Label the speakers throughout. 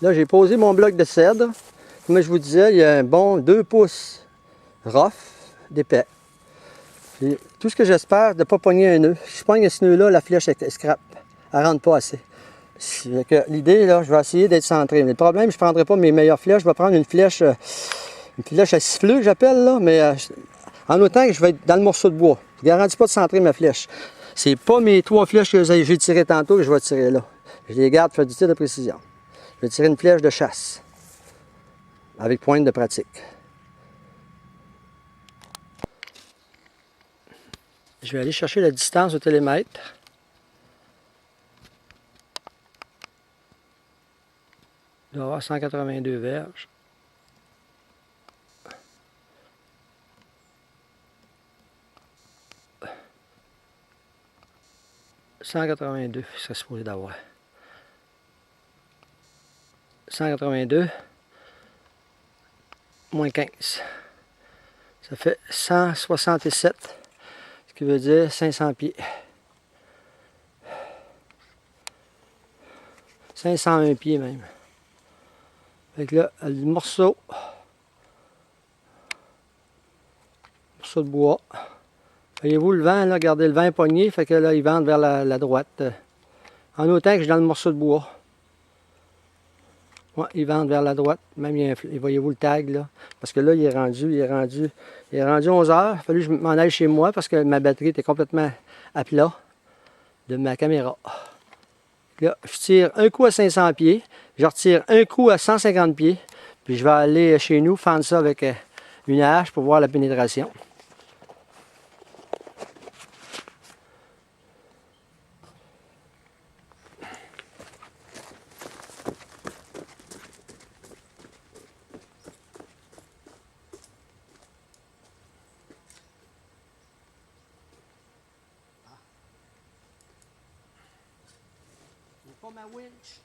Speaker 1: Là, j'ai posé mon bloc de cèdre. Comme je vous disais, il y a un bon 2 pouces rough d'épais. Tout ce que j'espère, de ne pas pogner un nœud. Si je pogne ce nœud-là, la flèche elle scrape. Elle ne rentre pas assez. L'idée, là, je vais essayer d'être centré. Mais le problème, je ne prendrai pas mes meilleures flèches. Je vais prendre une flèche à siffleux, j'appelle, là, mais en autant que je vais être dans le morceau de bois. Je ne garantis pas de centrer ma flèche. C'est pas mes 3 flèches que j'ai tirées tantôt que je vais tirer là. Je les garde pour faire du tir de précision. Je vais tirer une flèche de chasse avec pointe de pratique. Je vais aller chercher la distance au télémètre. Il doit y avoir 182 verges. « 182, il serait supposé d'avoir. 182 moins 15. Ça fait 167, ce qui veut dire 500 pieds. 501 pieds même. Fait que là, le morceau de bois. Voyez-vous le vent, là, regardez le vent est pogné, fait que là, il vente vers la droite. En autant que je suis dans le morceau de bois. Ouais, il vente vers la droite. Même, voyez-vous le tag, là. Parce que là, il est rendu 11 heures. Il a fallu que je m'en aille chez moi parce que ma batterie était complètement à plat de ma caméra. Là, je tire un coup à 500 pieds. Je retire un coup à 150 pieds. Puis je vais aller chez nous fendre ça avec une hache pour voir la pénétration. Pas ma winch.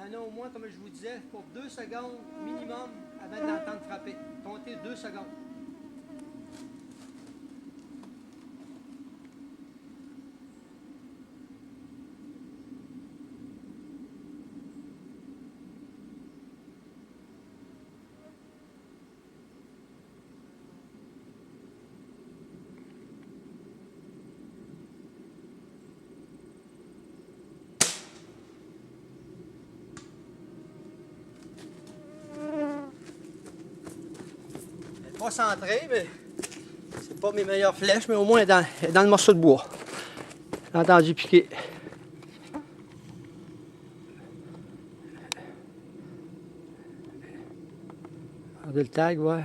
Speaker 1: Il y en a au moins, comme je vous disais, pour 2 secondes minimum avant de l'entendre frapper. Comptez 2 secondes. Pas centré, mais c'est pas mes meilleures flèches, mais au moins dans le morceau de bois. J'ai entendu piquer. Regardez le tag, ouais.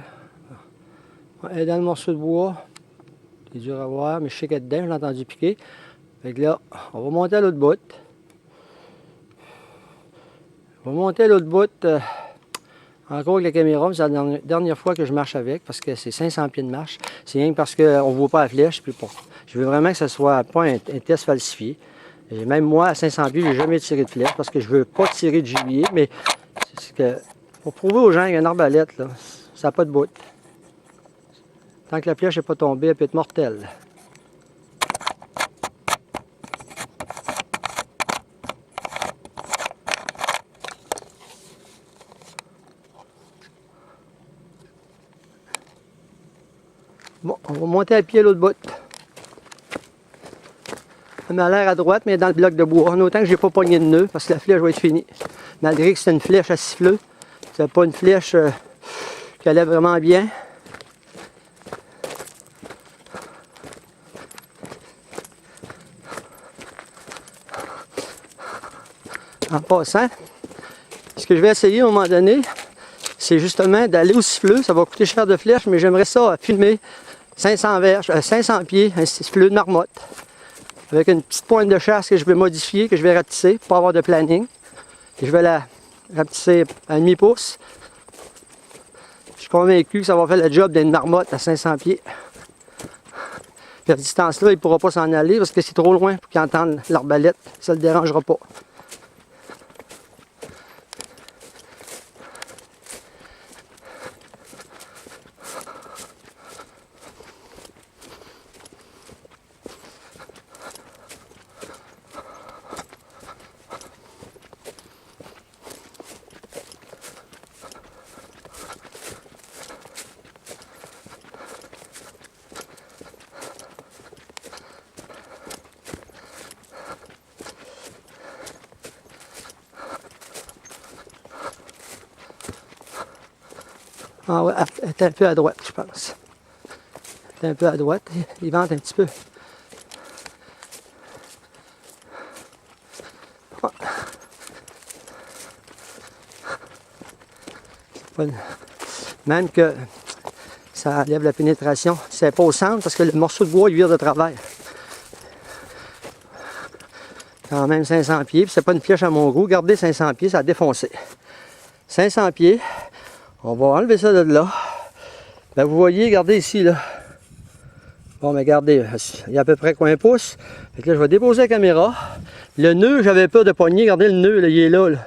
Speaker 1: Elle est dans le morceau de bois. C'est dur à voir, mais je sais qu'elle est dedans, j'ai entendu piquer. Fait que là, on va monter à l'autre bout. On va monter à l'autre bout. Encore avec la caméra, c'est la dernière fois que je marche avec, parce que c'est 500 pieds de marche. C'est rien que parce qu'on ne voit pas la flèche. Puis bon, je veux vraiment que ce soit pas un test falsifié. Et même moi, à 500 pieds, je n'ai jamais tiré de flèche, parce que je veux pas tirer de gibier, mais c'est que pour prouver aux gens qu'une arbalète, là, ça n'a pas de bout. Tant que la flèche n'est pas tombée, elle peut être mortelle. Bon, on va monter à pied l'autre bout. Elle m'a l'air à droite, mais dans le bloc de bois. En autant que j'ai pas pogné de nœud, parce que la flèche va être finie. Malgré que c'est une flèche à siffleux, c'est pas une flèche qui allait vraiment bien. En passant, ce que je vais essayer à un moment donné, c'est justement d'aller au siffleux. Ça va coûter cher de flèche, mais j'aimerais ça filmer 500 verges, 500 pieds, un siffleux de marmotte. Avec une petite pointe de chasse que je vais modifier, que je vais rapetisser pour avoir de planning. Et je vais la rapetisser à demi-pouce. Je suis convaincu que ça va faire le job d'une marmotte à 500 pieds. Puis à cette distance-là, il ne pourra pas s'en aller parce que c'est trop loin pour qu'il entende l'arbalète. Ça ne le dérangera pas. Ah ouais, elle est un peu à droite, je pense. Elle est un peu à droite. Il vente un petit peu. Ouais. Même que ça enlève la pénétration. C'est pas au centre parce que le morceau de bois il vire de travers. Quand même 500 pieds, puis c'est pas une flèche à mon goût. Regardez 500 pieds, ça a défoncé. 500 pieds. On va enlever ça de là. Ben, vous voyez, regardez ici, là. Bon, mais regardez, il y a à peu près quoi, un pouce. Fait que là, je vais déposer la caméra. Le nœud, j'avais peur de pogner. Regardez le nœud, là, il est là, là.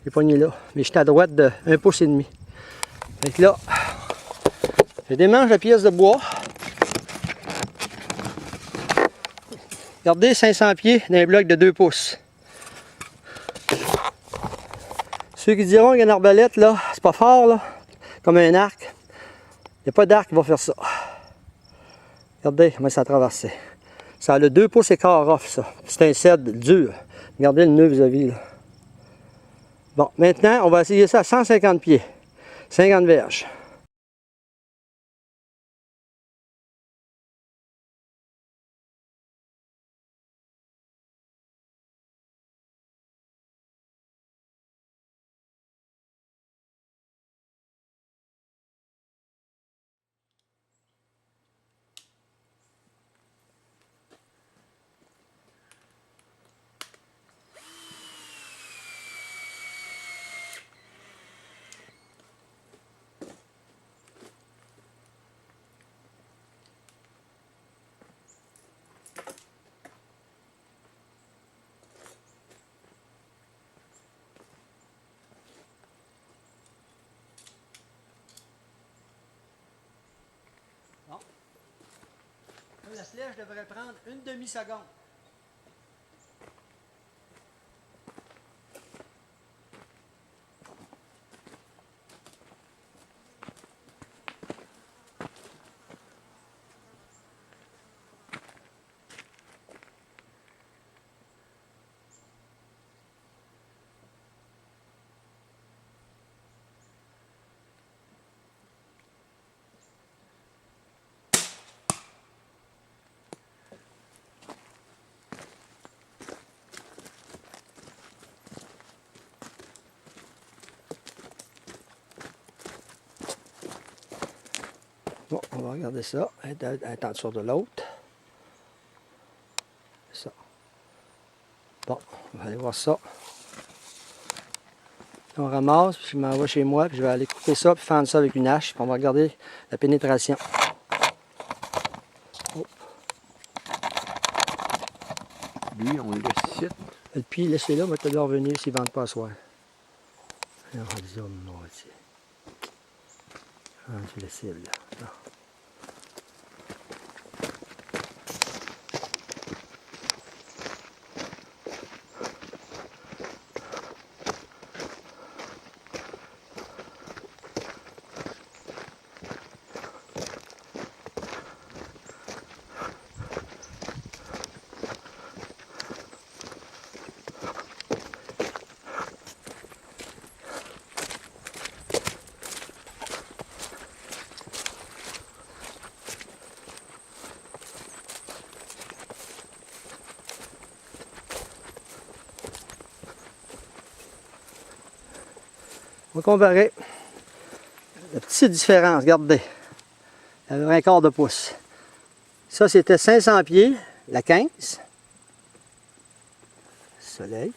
Speaker 1: Il est pogné là. Mais j'étais à droite de 1,5 pouce. Fait que là, je démange la pièce de bois. Regardez, 500 pieds d'un bloc de 2 pouces. Ceux qui diront qu'il y a une arbalète, là, c'est pas fort, là, comme un arc. Il n'y a pas d'arc qui va faire ça. Regardez comment ça a traversé. Ça a le 2 pouces et quart off, ça. C'est un cèdre dur. Regardez le nœud vis-à-vis, là. Bon, maintenant, on va essayer ça à 150 pieds. 50 verges. Bon. La flèche devrait prendre une demi-seconde. Bon, on va regarder ça. Elle est en dessous de l'autre. Ça. Bon, on va aller voir ça. On ramasse, puis je m'en vais chez moi, puis je vais aller couper ça, puis fendre ça avec une hache, puis on va regarder la pénétration. Oh.
Speaker 2: Lui, on le laisse ici.
Speaker 1: Et puis, laissez-le, on va te le revenir s'ils ne vendent pas à soir. Alors, on va dire, non, ici. Ah, c'est la cible, là. Non. On va comparer la petite différence, regardez. Il y avait un quart de pouce. Ça, c'était 500 pieds, la 15. Soleil.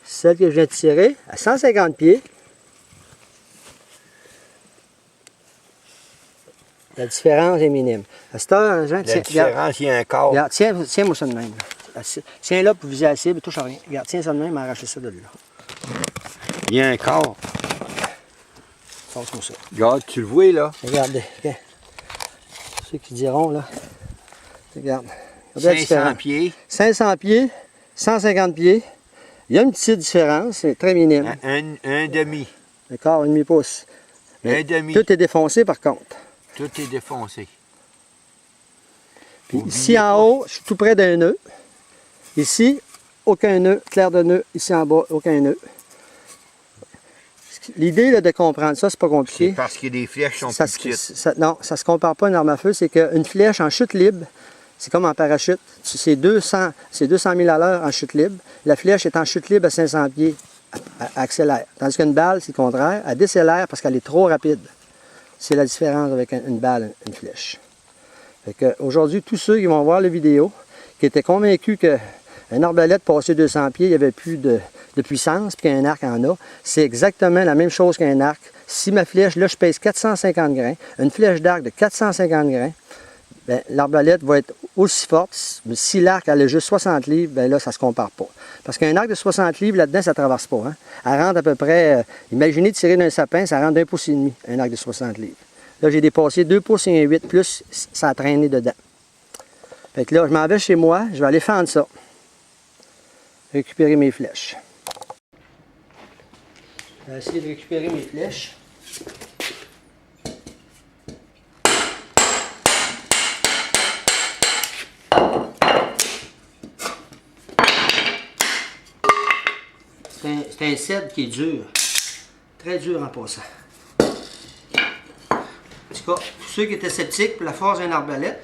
Speaker 1: Celle que je viens de tirer, à 150 pieds. La différence est minime. À cette heure, Jean,
Speaker 2: La
Speaker 1: tiens,
Speaker 2: différence, il y a un quart.
Speaker 1: regarde, tiens-moi ça de même. Là. Tiens là pour viser la cible, touche à rien. Regarde, tiens ça de même, arrache ça de là.
Speaker 2: Il y a un quart.
Speaker 1: Passe-moi ça.
Speaker 2: Regarde, tu le vois, là.
Speaker 1: Regardez. Regarde. Ceux qui diront, là. Regarde. Regardez la
Speaker 2: 500
Speaker 1: différence.
Speaker 2: pieds.
Speaker 1: 500 pieds, 150 pieds. Il y a une petite différence, c'est très minime.
Speaker 2: Un demi.
Speaker 1: D'accord, un demi-pouce. Mais
Speaker 2: Un demi.
Speaker 1: tout est défoncé par contre.
Speaker 2: Tout est défoncé.
Speaker 1: Puis
Speaker 2: Oubliez
Speaker 1: ici en
Speaker 2: pas.
Speaker 1: haut, je suis tout près d'un nœud. Ici, aucun nœud, clair de nœud. Ici en bas, aucun nœud. L'idée là, de comprendre ça, c'est pas
Speaker 2: C'est
Speaker 1: compliqué.
Speaker 2: parce que les flèches sont
Speaker 1: Ça,
Speaker 2: plus petites.
Speaker 1: non, ça se compare pas à une arme à feu. C'est qu'une flèche en chute libre, c'est comme en parachute. C'est 200 000 à l'heure en chute libre. La flèche est en chute libre à 500 pieds. Elle accélère. Tandis qu'une balle, c'est le contraire. Elle décélère parce qu'elle est trop rapide. C'est la différence avec une balle, une flèche. Aujourd'hui, tous ceux qui vont voir la vidéo, qui étaient convaincus qu'un arbalète passé 200 pieds, il n'y avait plus de puissance, puis qu'un arc en a, c'est exactement la même chose qu'un arc. Si ma flèche, là, je pèse 450 grains, une flèche d'arc de 450 grains, ben, l'arbalète va être aussi forte. Si l'arc elle a juste 60 livres, ben là, ça ne se compare pas. Parce qu'un arc de 60 livres, là-dedans, ça ne traverse pas. Hein? Elle rentre à peu près, imaginez tirer d'un sapin, ça rentre d'1,5 pouce, un arc de 60 livres. Là, j'ai dépassé 2 pouces et 8, plus ça a traîné dedans. Fait que là, je m'en vais chez moi, je vais aller fendre ça. Récupérer mes flèches. Je vais essayer de récupérer mes flèches. C'est un cèdre qui est dur. Très dur en passant. En tout cas, pour ceux qui étaient sceptiques pour la force d'une arbalète,